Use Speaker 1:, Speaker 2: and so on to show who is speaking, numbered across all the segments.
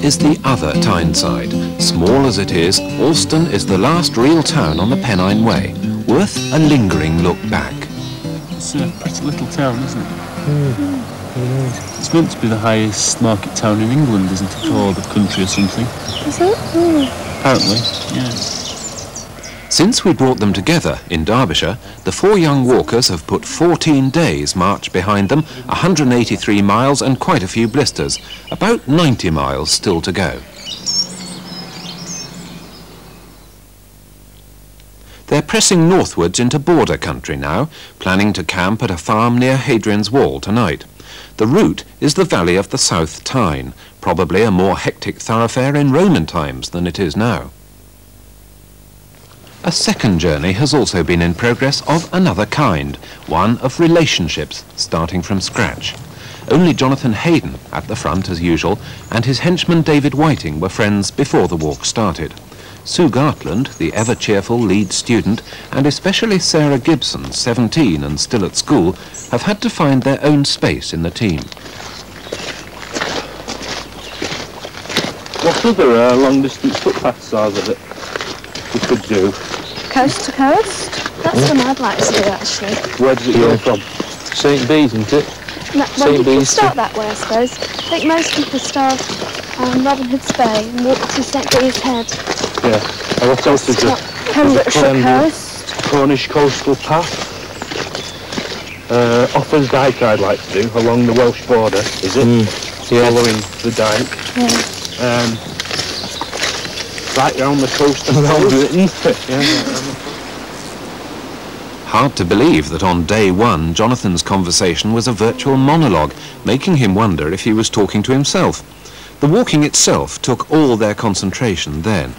Speaker 1: is the other Tyneside. Small as it is, Alston is the last real town on the Pennine Way, worth a lingering look back.
Speaker 2: It's a pretty little town, isn't it? It's meant to be the highest market town in England, isn't it? Or the country or something.
Speaker 3: Is it?
Speaker 2: Apparently, yeah.
Speaker 1: Since we brought them together in Derbyshire, the four young walkers have put 14 days march behind them, 183 miles and quite a few blisters, about 90 miles still to go. They're pressing northwards into border country now, planning to camp at a farm near Hadrian's Wall tonight. The route is the valley of the South Tyne, probably a more hectic thoroughfare in Roman times than it is now. A second journey has also been in progress of another kind, one of relationships starting from scratch. Only Jonathan Hayden at the front as usual, and his henchman David Whiting were friends before the walk started. Sue Gartland, the ever-cheerful lead student, and especially Sarah Gibson, 17 and still at school, have had to find their own space in the team.
Speaker 2: What other long-distance footpaths are there that we could do?
Speaker 3: Coast to coast? That's one I'd like to do, actually.
Speaker 2: Where does it go from? St. Bees, isn't it?
Speaker 3: No, well, you can start that way, I suppose. I think most people start Robin Hood's Bay and walk to St. Bees Head.
Speaker 2: Yeah. And what else is there?
Speaker 3: Pembrokeshire Coast.
Speaker 2: Cornish Coastal Path. Offers Dyke I'd like to do, along the Welsh border, is it? Yeah. Following the Dyke.
Speaker 3: Yeah.
Speaker 2: Right round the coast and around it, isn't it? Yeah.
Speaker 1: Hard to believe that on day one, Jonathan's conversation was a virtual monologue, making him wonder if he was talking to himself. The walking itself took all their concentration then.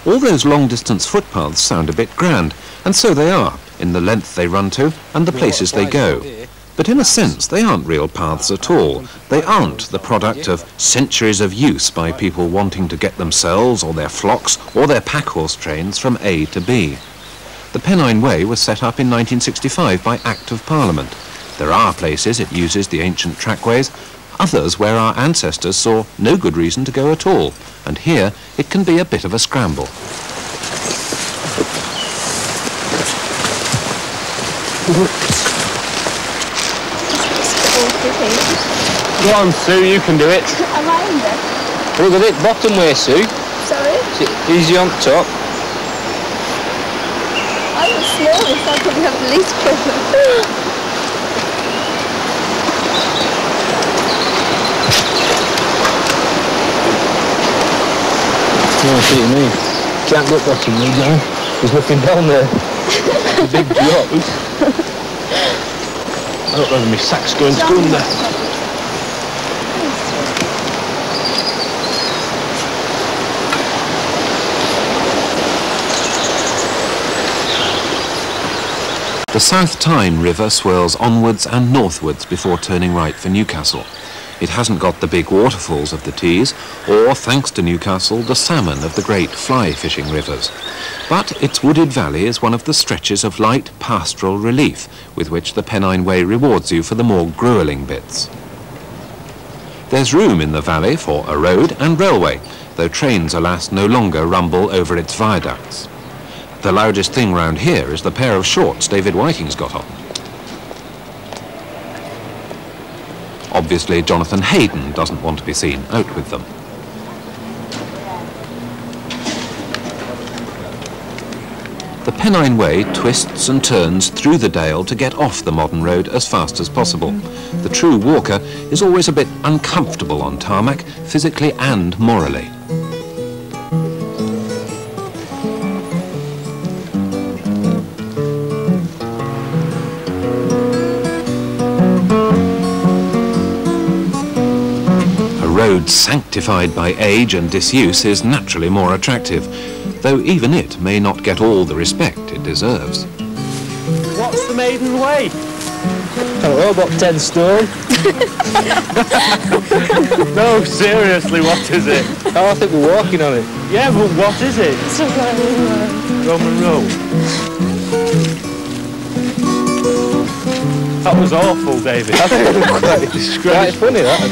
Speaker 1: All those long-distance footpaths sound a bit grand, and so they are, in the length they run to and the places they go. But in a sense, they aren't real paths at all. They aren't the product of centuries of use by people wanting to get themselves or their flocks or their packhorse trains from A to B. The Pennine Way was set up in 1965 by Act of Parliament. There are places it uses the ancient trackways, others where our ancestors saw no good reason to go at all, and here it can be a bit of a scramble.
Speaker 2: Go on, Sue, you can do it.
Speaker 3: Am I in there?
Speaker 2: Look at it, bottom way, Sue.
Speaker 3: Sorry?
Speaker 2: Easy on top.
Speaker 3: I'm the smallest, I probably have the least problem.
Speaker 2: No, I see what you mean. Can't look bottom way down. There's nothing down there. It's a big drop. I don't know whether my sack's going to under.
Speaker 1: The South Tyne River swirls onwards and northwards before turning right for Newcastle. It hasn't got the big waterfalls of the Tees, or, thanks to Newcastle, the salmon of the great fly-fishing rivers. But its wooded valley is one of the stretches of light pastoral relief with which the Pennine Way rewards you for the more gruelling bits. There's room in the valley for a road and railway, though trains, alas, no longer rumble over its viaducts. The loudest thing round here is the pair of shorts David Whiting's got on. Obviously, Jonathan Hayden doesn't want to be seen out with them. The Pennine Way twists and turns through the dale to get off the modern road as fast as possible. The true walker is always a bit uncomfortable on tarmac, physically and morally. Road sanctified by age and disuse is naturally more attractive, though even it may not get all the respect it deserves.
Speaker 2: What's the maiden way? I don't know, about 10 stone. No, seriously, what is it? Oh, I think we're walking on it. Yeah, but what is it?
Speaker 3: It's a Roman road.
Speaker 2: Roman road. That was awful, David. I think it was quite funny, that.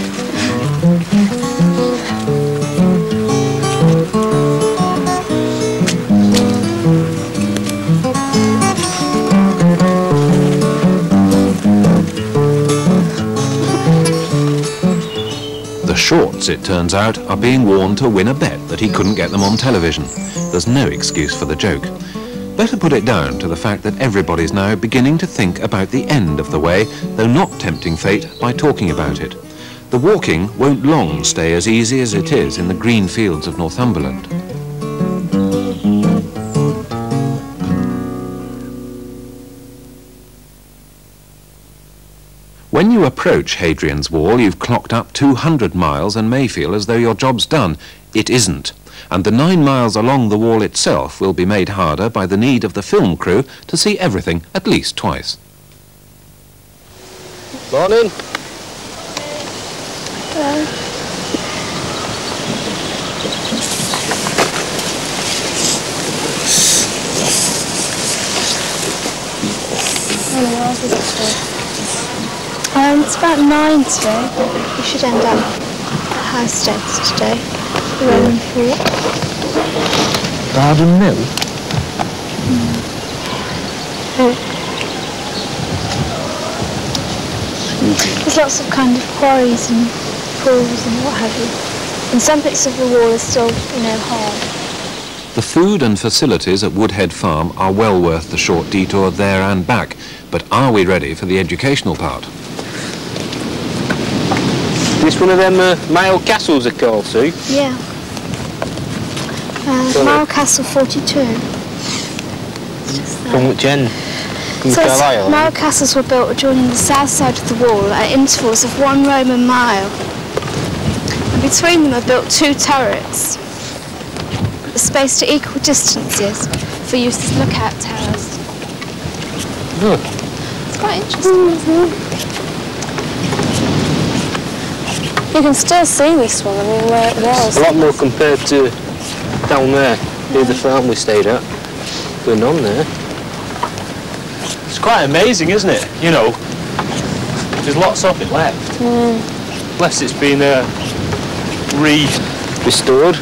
Speaker 1: shorts, it turns out, are being worn to win a bet that he couldn't get them on television. There's no excuse for the joke. Better put it down to the fact that everybody's now beginning to think about the end of the way, though not tempting fate by talking about it. The walking won't long stay as easy as it is in the green fields of Northumberland. When you approach Hadrian's Wall, you've clocked up 200 miles and may feel as though your job's done. It isn't. And the 9 miles along the wall itself will be made harder by the need of the film crew to see everything at least twice.
Speaker 2: Morning.
Speaker 3: Hello. How many miles is it today? It's about 9 today. We should end up at Housesteads today, the Roman fort.
Speaker 2: Garden Mill?
Speaker 3: There's lots of kind of quarries and pools and what have you. And some bits of the wall are still, hard.
Speaker 1: The food and facilities at Woodhead Farm are well worth the short detour there and back, but are we ready for the educational part?
Speaker 2: This one of them Mail Castles are called, Sue?
Speaker 3: Yeah. Mile Castle 42.
Speaker 2: From which end? From
Speaker 3: So
Speaker 2: Carlisle?
Speaker 3: Mile Castles were built adjoining the south side of the wall at intervals of 1 Roman mile. And between them are built 2 turrets, spaced at equal distances for use as lookout towers.
Speaker 2: Good.
Speaker 3: It's quite interesting, isn't it? You can still see this one, where else?
Speaker 2: A lot more compared to down there, near the farm we stayed at. Going on there.
Speaker 4: It's quite amazing, isn't it? There's lots of it left. Unless it's been
Speaker 2: Restored?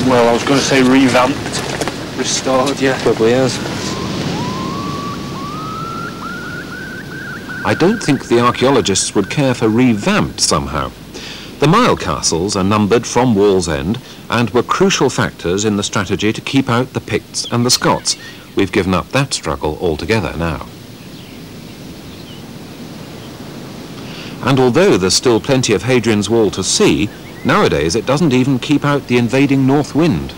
Speaker 4: Well, I was going to say revamped. Restored, yeah.
Speaker 2: Probably has.
Speaker 1: I don't think the archaeologists would care for revamped somehow. The mile castles are numbered from Wall's End and were crucial factors in the strategy to keep out the Picts and the Scots. We've given up that struggle altogether now. And although there's still plenty of Hadrian's Wall to see, nowadays it doesn't even keep out the invading north wind.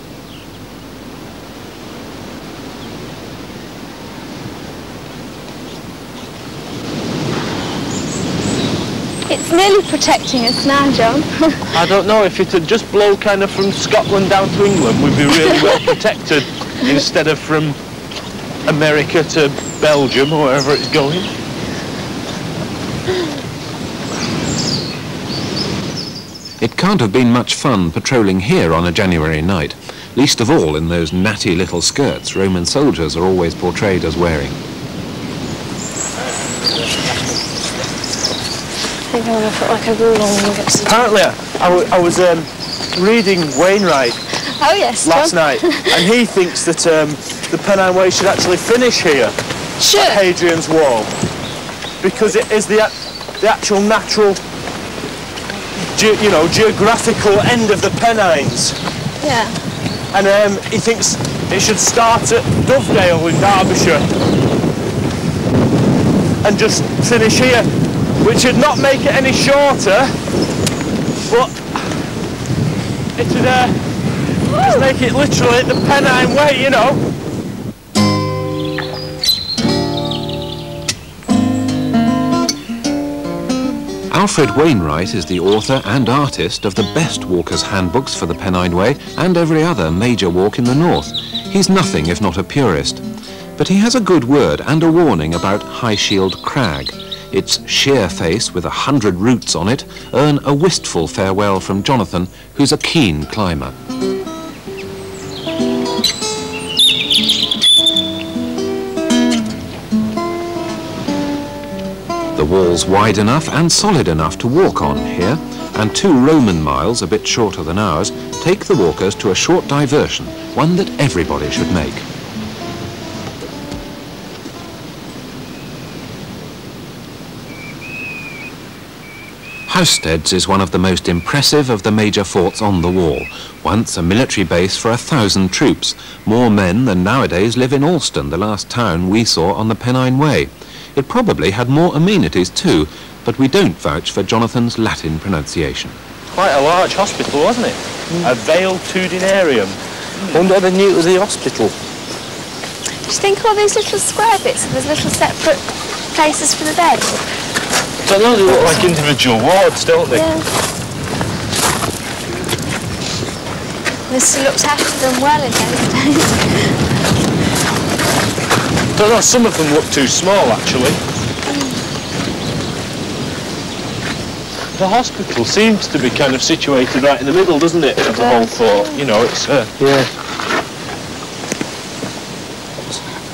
Speaker 3: It's nearly protecting us now, John.
Speaker 4: I don't know, if it had just blown kind of from Scotland down to England, we'd be really well protected instead of from America to Belgium or wherever it's going.
Speaker 1: It can't have been much fun patrolling here on a January night, least of all in those natty little skirts Roman soldiers are always portrayed as wearing.
Speaker 3: I think I'm going to put like a rule on when we get to the...
Speaker 4: Apparently, I was reading Wainwright
Speaker 3: Oh yes,
Speaker 4: last
Speaker 3: John.
Speaker 4: night, and he thinks that the Pennine Way should actually finish here,
Speaker 3: Sure.
Speaker 4: at Hadrian's Wall, because it is the actual natural, geographical end of the Pennines.
Speaker 3: Yeah.
Speaker 4: And he thinks it should start at Dovedale in Derbyshire and just finish here, which would not make it any shorter, but it would just make it literally the Pennine Way,
Speaker 1: Alfred Wainwright is the author and artist of the best walkers' handbooks for the Pennine Way and every other major walk in the north. He's nothing if not a purist. But he has a good word and a warning about High Shield Crag. Its sheer face with 100 roots on it earn a wistful farewell from Jonathan, who's a keen climber. The wall's wide enough and solid enough to walk on here, and 2 Roman miles, a bit shorter than ours, take the walkers to a short diversion, one that everybody should make. Housesteads is one of the most impressive of the major forts on the wall. Once a military base for 1,000 troops. More men than nowadays live in Alston, the last town we saw on the Pennine Way. It probably had more amenities too, but we don't vouch for Jonathan's Latin pronunciation.
Speaker 2: Quite a large hospital, wasn't it? A veiltudinarium. Wonder what they knew it was the hospital.
Speaker 3: Do you think all these little square bits are there's little separate places for the dead?
Speaker 2: I don't know, they look like individual wards, don't they?
Speaker 3: Yeah. Must have looked after them well in those days.
Speaker 2: I don't know, some of them look too small, actually. The hospital seems to be kind of situated right in the middle, doesn't it, of the whole fort? You know, it's... Yeah.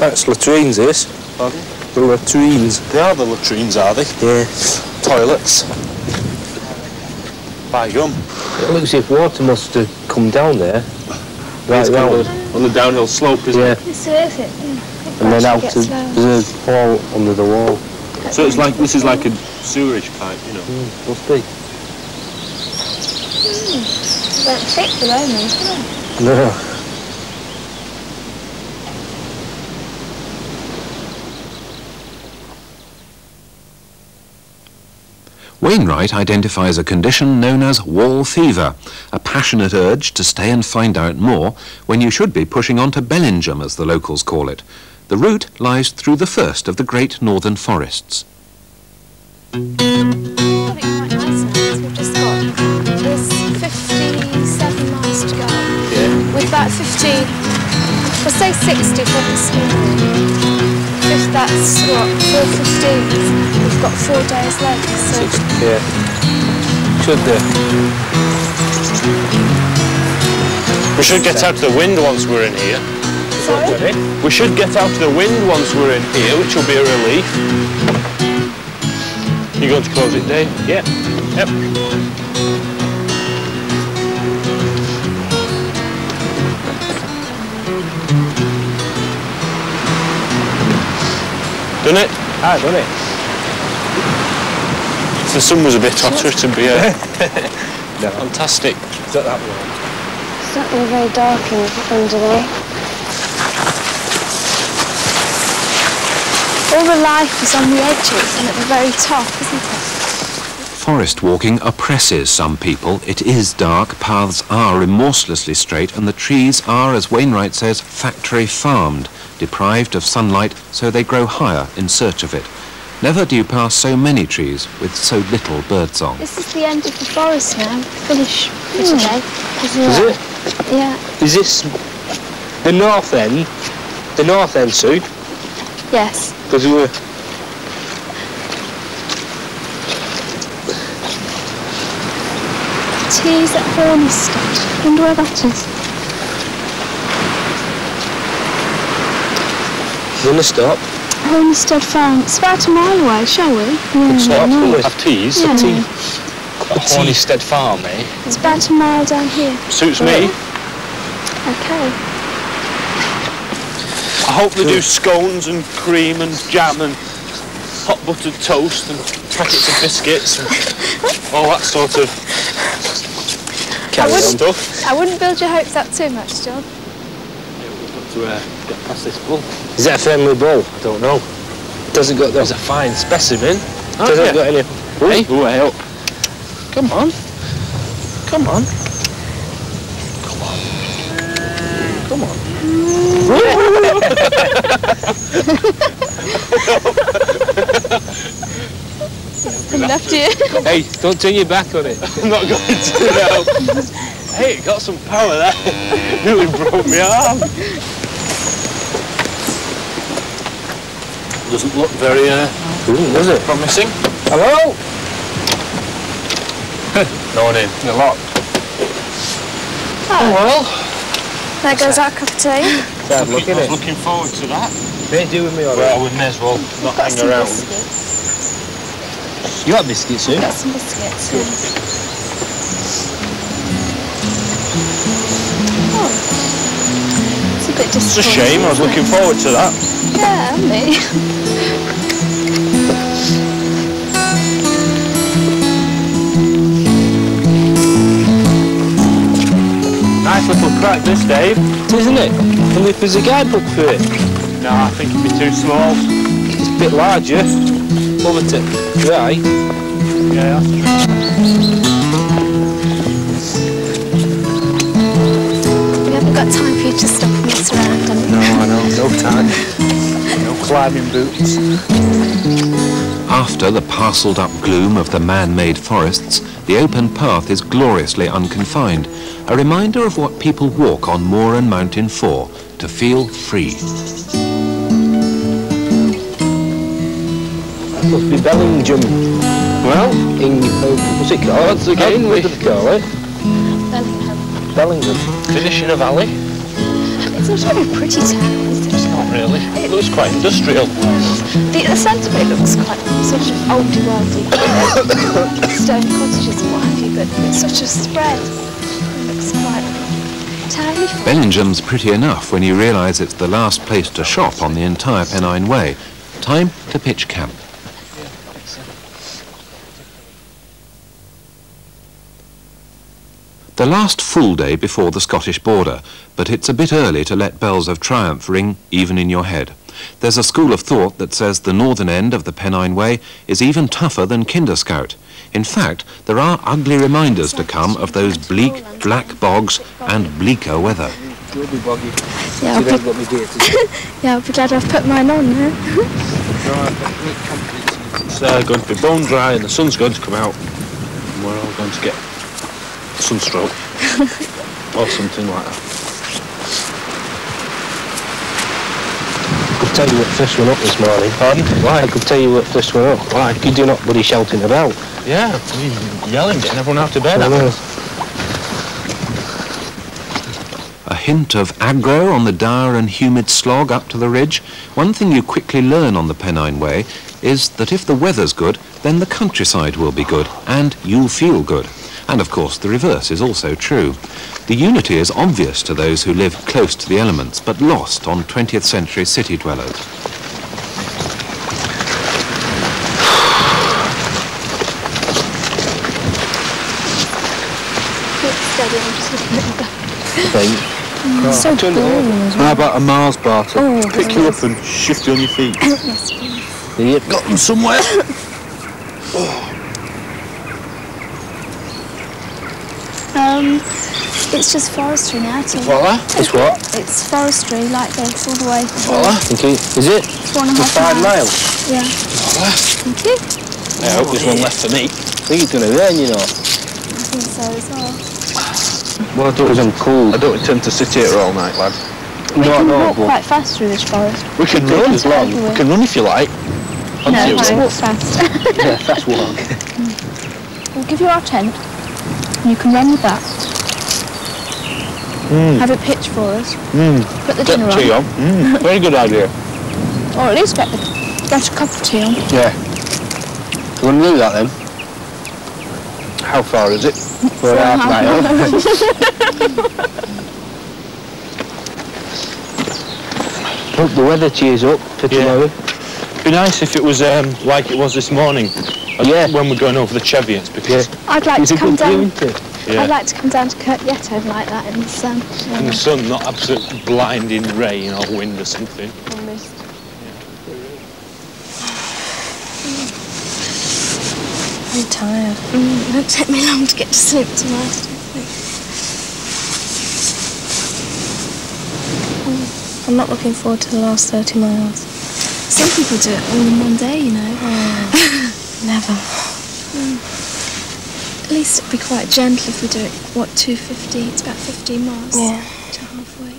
Speaker 2: That's latrines, this. Pardon? The latrines. They are the latrines, are they? Yeah. Toilets. By gum. It looks as if water must have come down there. Right round on the downhill slope, isn't it?
Speaker 3: Yes, it is.
Speaker 2: And then out to... There's a hole under the wall. So it's like, this is like a sewerage pipe, you know? Must be.
Speaker 3: Don't thick below me, isn't it?
Speaker 2: No.
Speaker 1: Wainwright identifies a condition known as wall fever, a passionate urge to stay and find out more when you should be pushing on to Bellingham, as the locals call it. The route lies through the first of the great northern forests.
Speaker 3: We've just got there's 57 miles to go.
Speaker 2: Yeah.
Speaker 3: With about 50, we'll say 60 from this morning. If that's what, 4:15, we've got 4 days left. So.
Speaker 2: Yeah. Should do. We should get out of the wind once we're in here.
Speaker 3: Sorry?
Speaker 2: We should get out of the wind once we're in here, which will be a relief. You going to close it, Dave? Yeah. Yep. Done it? Ah, done it. If the sun was a bit hotter, it'd be no. Fantastic. Is that one?
Speaker 3: It's not really very dark under there. All the life is on the edges and at the very top, isn't it?
Speaker 1: Forest walking oppresses some people. It is dark, paths are remorselessly straight, and the trees are, as Wainwright says, factory farmed, deprived of sunlight, so they grow higher in search of it. Never do you pass so many trees with so little birdsong.
Speaker 3: This is the end of the forest now. Finish for today.
Speaker 2: Is it?
Speaker 3: Yeah.
Speaker 2: Is this the north end? The north end, Sue?
Speaker 3: Yes.
Speaker 2: Because we were...
Speaker 3: Teas at Hornstead. I wonder where that is.
Speaker 2: You want to stop?
Speaker 3: Hornstead Farm. It's about a mile away, shall we?
Speaker 2: Good stop. Have teas?
Speaker 3: Yeah.
Speaker 2: Tea. Hornstead Farm, eh?
Speaker 3: It's about a mile down here.
Speaker 2: Suits me.
Speaker 3: Okay.
Speaker 2: I hope they do scones and cream and jam and hot buttered toast and packets of biscuits and all that sort of stuff.
Speaker 3: I wouldn't build your hopes up too much, John.
Speaker 2: We've got to get past this bull. Is that a family bull? I don't know. Doesn't got. There's a fine specimen. Doesn't got any. Hey, way up. Come on. Come on. Come on. Come on.
Speaker 3: Enough to you.
Speaker 2: Hey, don't turn your back on it. I'm not going to now. Hey, it got some power there. Nearly broke my arm. Doesn't look very does it? Promising. Hello? No one in. They're locked.
Speaker 3: Oh,
Speaker 2: well.
Speaker 3: There goes our cup of tea.
Speaker 2: I was looking forward to that. They do with me already. Well, we may as well not hang around.
Speaker 3: Biscuits.
Speaker 2: You got biscuits, Sue?
Speaker 3: I've got some biscuits. Yeah. Oh. It's a bit disappointing.
Speaker 2: It's a shame. I was looking forward to that.
Speaker 3: Yeah, me.
Speaker 4: nice little crack, this, Dave.
Speaker 2: Isn't it? And if there's a guidebook for it?
Speaker 4: No, I think it'd be too small.
Speaker 2: It's a bit larger. Over to right.
Speaker 4: Yeah, that's true.
Speaker 3: We haven't got time for you to stop and mess around, have we?
Speaker 2: No, I know, no time. No climbing boots.
Speaker 1: After the parcelled up gloom of the man-made forests, the open path is gloriously unconfined, a reminder of what people walk on moor and mountain for, to feel free.
Speaker 2: Must be Bellingham.
Speaker 4: Well,
Speaker 2: In, what's it called?
Speaker 4: Odds again,
Speaker 2: What do they call it?
Speaker 3: Bellingham.
Speaker 2: Bellingham.
Speaker 4: finish in a valley.
Speaker 3: It's not a very pretty town, is it?
Speaker 4: Not really. It looks quite industrial.
Speaker 3: The centre of it looks quite sort of oldie worldy. Stone cottages and what have you, but it's such a spread. It looks quite tiny.
Speaker 1: Bellingham's pretty enough when you realise it's the last place to shop on the entire Pennine Way. Time to pitch camp. The last full day before the Scottish border, but it's a bit early to let bells of triumph ring even in your head. There's a school of thought that says the northern end of the Pennine Way is even tougher than Kinder Scout. In fact, there are ugly reminders to come of those bleak, black bogs and bleaker weather.
Speaker 2: You'll be boggy.
Speaker 3: Yeah,
Speaker 2: You haven't got me gear to
Speaker 3: I'll be glad I've put mine on now.
Speaker 4: It's going to be bone dry and the sun's going to come out. And we're all going to get sunstroke or something like that.
Speaker 2: I could tell you what first one up this morning.
Speaker 4: Pardon? Why?
Speaker 2: I could tell you what first one up.
Speaker 4: Why?
Speaker 2: You do not bloody shouting about.
Speaker 4: Yeah, yelling, getting everyone out to bed.
Speaker 2: I know.
Speaker 1: A hint of aggro on the dour and humid slog up to the ridge. One thing you quickly learn on the Pennine Way is that if the weather's good, then the countryside will be good, and you'll feel good. And of course the reverse is also true. The unity is obvious to those who live close to the elements, but lost on 20th century city dwellers.
Speaker 3: Keep steady, I'm just looking at the
Speaker 2: So
Speaker 3: boring as well.
Speaker 4: How about a Mars bar to
Speaker 3: Oh,
Speaker 4: pick you up and shift you on your feet?
Speaker 3: Yes, please.
Speaker 2: Yep.
Speaker 4: Got them somewhere.
Speaker 3: It's just forestry now, too.
Speaker 4: Voila.
Speaker 2: It's what?
Speaker 3: It's forestry, like this, all the way.
Speaker 4: Voila.
Speaker 2: Okay. Is it?
Speaker 3: It's 1.5
Speaker 2: For 5
Speaker 3: miles.
Speaker 2: miles?
Speaker 3: Yeah.
Speaker 4: Voila.
Speaker 3: Thank you.
Speaker 4: I hope there's one left for me.
Speaker 2: I think it's going to rain, you know.
Speaker 3: I think so as well.
Speaker 2: Well, I thought it was on cool.
Speaker 4: I don't intend to sit here all night, lad.
Speaker 3: We can walk
Speaker 2: but
Speaker 3: quite fast through this forest.
Speaker 4: We can
Speaker 2: Take
Speaker 4: run.
Speaker 2: as long.
Speaker 4: We can run if you like.
Speaker 3: No,
Speaker 4: Until-
Speaker 3: just walk fast.
Speaker 2: Yeah, fast walk.
Speaker 3: We'll give you our tent. And you can run with that. Have it pitched for us. Put the dinner
Speaker 4: Get tea
Speaker 3: on.
Speaker 4: on. Very good idea.
Speaker 3: Or at least get a cup of tea on.
Speaker 2: Yeah. You want to do that then?
Speaker 4: How far is it?
Speaker 2: For a half mile. Hope the weather cheers up for tomorrow.
Speaker 4: Be nice if it was like it was this morning.
Speaker 2: Yeah.
Speaker 4: When we're going over the Cheviots, because
Speaker 3: I'd like
Speaker 2: It's
Speaker 3: to
Speaker 2: a
Speaker 3: come
Speaker 2: good
Speaker 3: down.
Speaker 2: winter.
Speaker 4: yeah,
Speaker 3: I'd like to come down to Kirk Yetto like that in the sun.
Speaker 4: in the sun, not absolutely blinding rain or wind or something.
Speaker 3: I'm tired. It won't take me long to get to sleep tonight, I don't think. I'm not looking forward to the last 30 miles. Some people do it all in one day, you know. Never. At least it'd be quite gentle if we do it, 250? It's about 15 miles to halfway.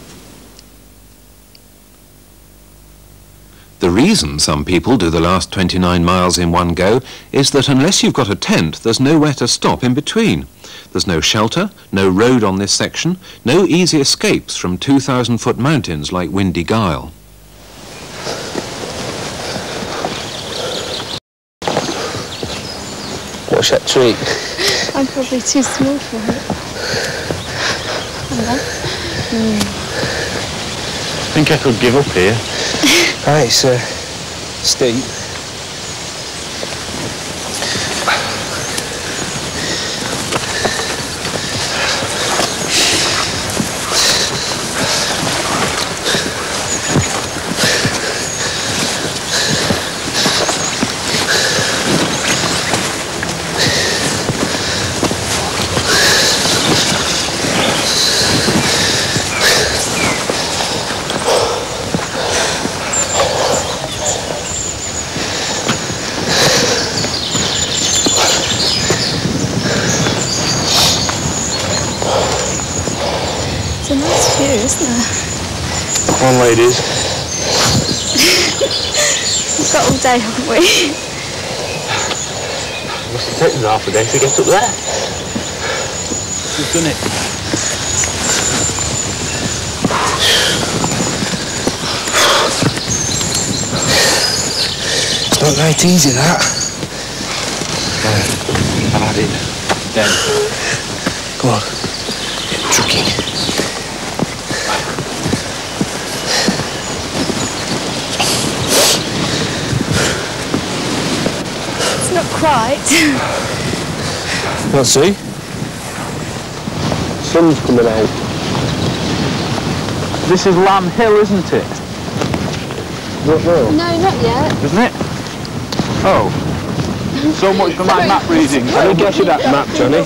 Speaker 1: The reason some people do the last 29 miles in one go is that unless you've got a tent, there's nowhere to stop in between. There's no shelter, no road on this section, no easy escapes from 2,000-foot mountains like Windy Gyle.
Speaker 2: What's that tree?
Speaker 3: I'm probably too small for it.
Speaker 4: I think I could give up here.
Speaker 2: Right, it's steep. Come on, ladies.
Speaker 3: We've got all day, haven't we?
Speaker 2: Must have taken half a day to get up there.
Speaker 4: We've done it.
Speaker 2: It's not right easy, that. I've had it. Then. Come on. Get trucking.
Speaker 3: It's not quite.
Speaker 2: Let's see. Sun's coming out.
Speaker 4: This is Lamb Hill, isn't it?
Speaker 2: Not there.
Speaker 3: No, not yet.
Speaker 4: Isn't it? Oh. So much for my map reading.
Speaker 2: I think I should have map, Johnny.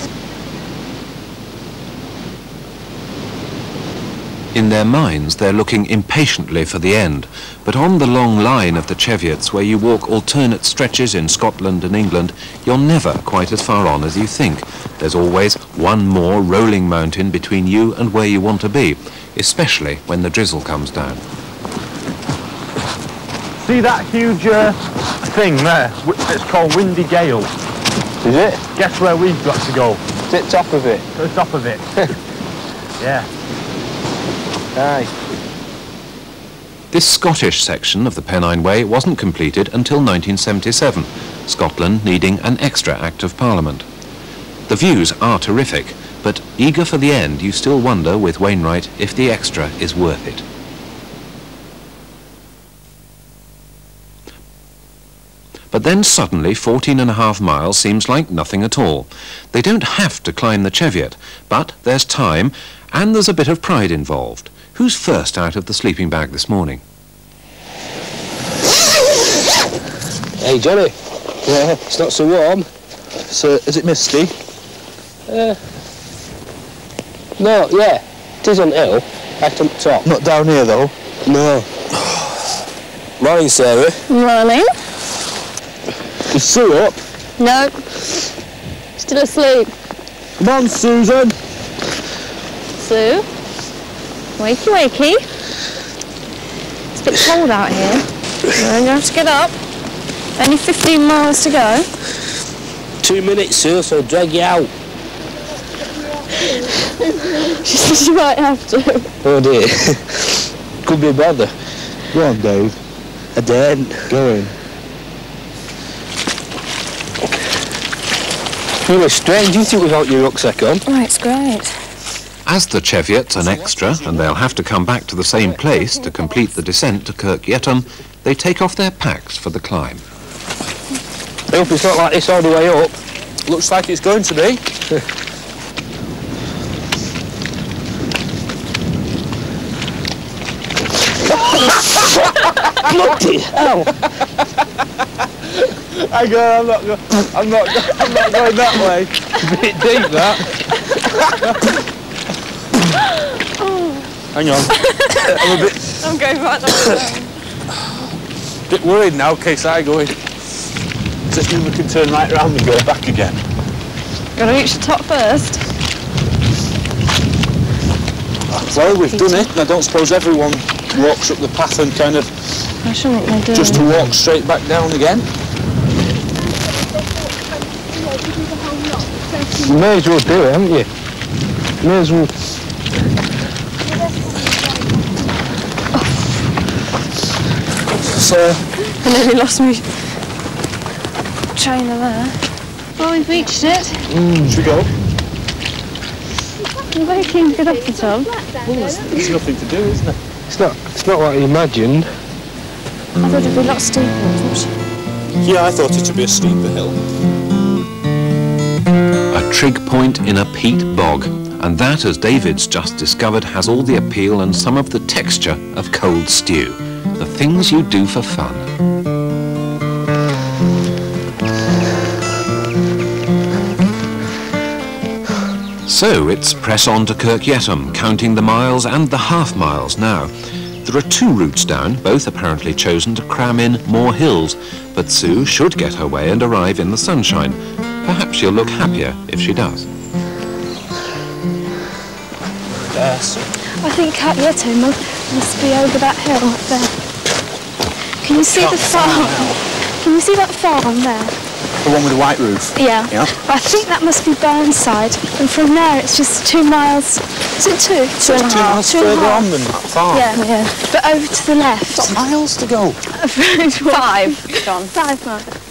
Speaker 1: In their minds, they're looking impatiently for the end. But on the long line of the Cheviots, where you walk alternate stretches in Scotland and England, you're never quite as far on as you think. There's always one more rolling mountain between you and where you want to be, especially when the drizzle comes down.
Speaker 4: See that huge thing there? It's called Windy Gale.
Speaker 2: Is it?
Speaker 4: Guess where we've got to go?
Speaker 2: Is it top of it?
Speaker 4: To the top of it. Yeah.
Speaker 2: Aye.
Speaker 1: This Scottish section of the Pennine Way wasn't completed until 1977, Scotland needing an extra Act of Parliament. The views are terrific, but eager for the end, you still wonder with Wainwright if the extra is worth it. But then suddenly 14.5 miles seems like nothing at all. They don't have to climb the Cheviot, but there's time and there's a bit of pride involved. Who's first out of the sleeping bag this morning?
Speaker 2: Hey, Johnny. Yeah, it's not so warm.
Speaker 4: So, is it misty?
Speaker 2: No, yeah. It is on hill. Right up top.
Speaker 4: Not down here, though.
Speaker 2: No. Morning, Sarah.
Speaker 3: Morning.
Speaker 4: Is Sue up?
Speaker 3: No. Still asleep.
Speaker 4: Come on, Susan.
Speaker 3: Sue? Wakey, wakey. It's a bit cold out here. You're going to have to get up. Only 15 miles to go.
Speaker 2: 2 minutes, Sue, so drag you out.
Speaker 3: She says you might have to.
Speaker 2: Oh dear. Could be a bother.
Speaker 4: Go on, Dave.
Speaker 2: I daren't.
Speaker 4: Go in.
Speaker 2: You were strange, you think, without your rucksack on.
Speaker 3: Oh, it's great.
Speaker 1: As the Cheviot's an extra, and they'll have to come back to the same place to complete the descent to Kirk Yetholm, they take off their packs for the climb.
Speaker 2: I hope it's not like this all the way up.
Speaker 4: Looks like it's going to be.
Speaker 2: Bloody hell!
Speaker 4: I'm not going that way. It's a bit deep, that. Hang on.
Speaker 3: I'm going right that way.
Speaker 4: Bit worried now in case I go in. Just then we can turn right round and go back again.
Speaker 3: Gotta reach the top first.
Speaker 4: Well, we've done it. I don't suppose everyone walks up the path and kind of
Speaker 3: I shouldn't they do.
Speaker 4: just to walk straight back down again.
Speaker 2: You may as well do it, haven't you? May as well.
Speaker 4: So,
Speaker 3: I nearly lost my trainer there. Well, we've reached it.
Speaker 4: should we go?
Speaker 3: I'm very keen to get off the top.
Speaker 4: There's nothing to do, isn't there?
Speaker 2: It's not what I imagined.
Speaker 3: I thought it'd be a lot steeper, wasn't it?
Speaker 4: Yeah, I thought it would be a steeper hill.
Speaker 1: A trig point in a peat bog, and that, as David's just discovered, has all the appeal and some of the texture of cold stew. The things you do for fun. So it's press on to Kirk Yetholm, counting the miles and the half miles now. There are 2 routes down, both apparently chosen to cram in more hills, but Sue should get her way and arrive in the sunshine. Perhaps she'll look happier if she does.
Speaker 4: Yes.
Speaker 3: I think Kirk Yetholm Must be over that hill up there. Can you see the farm? Can you see that farm there?
Speaker 5: The one with the white roof?
Speaker 3: Yeah.
Speaker 5: Yeah.
Speaker 3: I think that must be Burnside, and from there it's just 2 miles. Is it 2?
Speaker 5: So it's 2 miles further on than that farm?
Speaker 3: Yeah. But over to the left.
Speaker 5: Got miles to go.
Speaker 3: 5, John. 5 miles.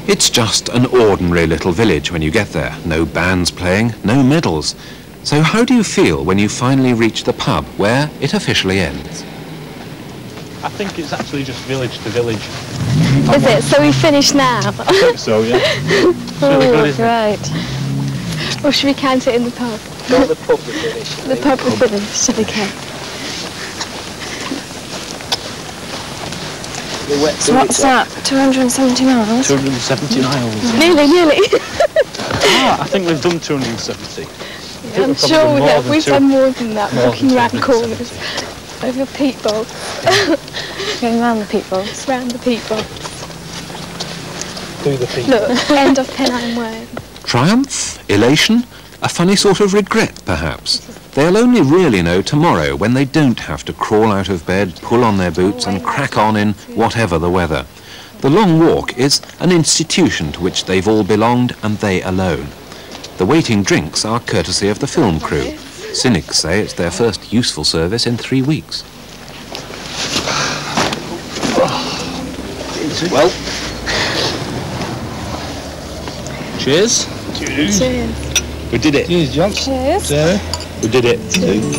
Speaker 1: It's just an ordinary little village when you get there. No bands playing, no medals. So how do you feel when you finally reach the pub where it officially ends?
Speaker 4: I think it's actually just village to village.
Speaker 3: Is it? So we finish now?
Speaker 4: I think so, yeah. It's really good, isn't
Speaker 3: Right. Or should we count it in the pub?
Speaker 2: No, the pub will finish.
Speaker 3: The pub will finish, okay. So what's that? 270 miles?
Speaker 4: 270 miles.
Speaker 3: Nearly.
Speaker 4: I think we've done 270.
Speaker 3: Yeah, I'm sure we have. We've done more than that, looking round corners. Over peat bogs. Going round the peat bogs. Round the peat bogs.
Speaker 2: Through the peat.
Speaker 3: Look, end of Pennine Way.
Speaker 1: Triumph? Elation? A funny sort of regret, perhaps. They'll only really know tomorrow when they don't have to crawl out of bed, pull on their boots and crack on in whatever the weather. The long walk is an institution to which they've all belonged and they alone. The waiting drinks are courtesy of the film crew. Cynics say it's their first useful service in 3 weeks.
Speaker 2: Well.
Speaker 4: Cheers.
Speaker 3: Cheers.
Speaker 4: We did it.
Speaker 2: Cheers, John.
Speaker 3: Cheers.
Speaker 2: Sarah.
Speaker 4: We did it.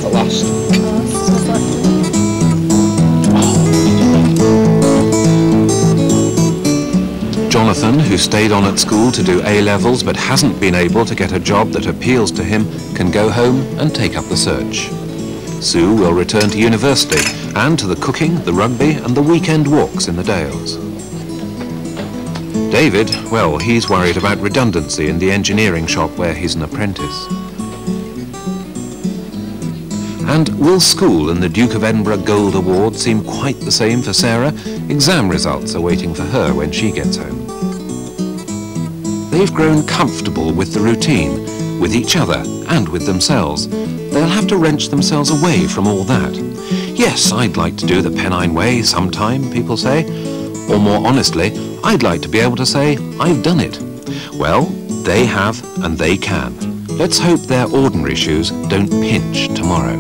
Speaker 4: At last.
Speaker 1: Jonathan, who stayed on at school to do A-levels but hasn't been able to get a job that appeals to him, can go home and take up the search. Sue will return to university and to the cooking, the rugby and the weekend walks in the Dales. David, well, he's worried about redundancy in the engineering shop where he's an apprentice. And will school and the Duke of Edinburgh Gold Award seem quite the same for Sarah? Exam results are waiting for her when she gets home. They've grown comfortable with the routine, with each other and with themselves. They'll have to wrench themselves away from all that. Yes, I'd like to do the Pennine Way sometime, people say. Or more honestly, I'd like to be able to say, I've done it. Well, they have and they can. Let's hope their ordinary shoes don't pinch tomorrow.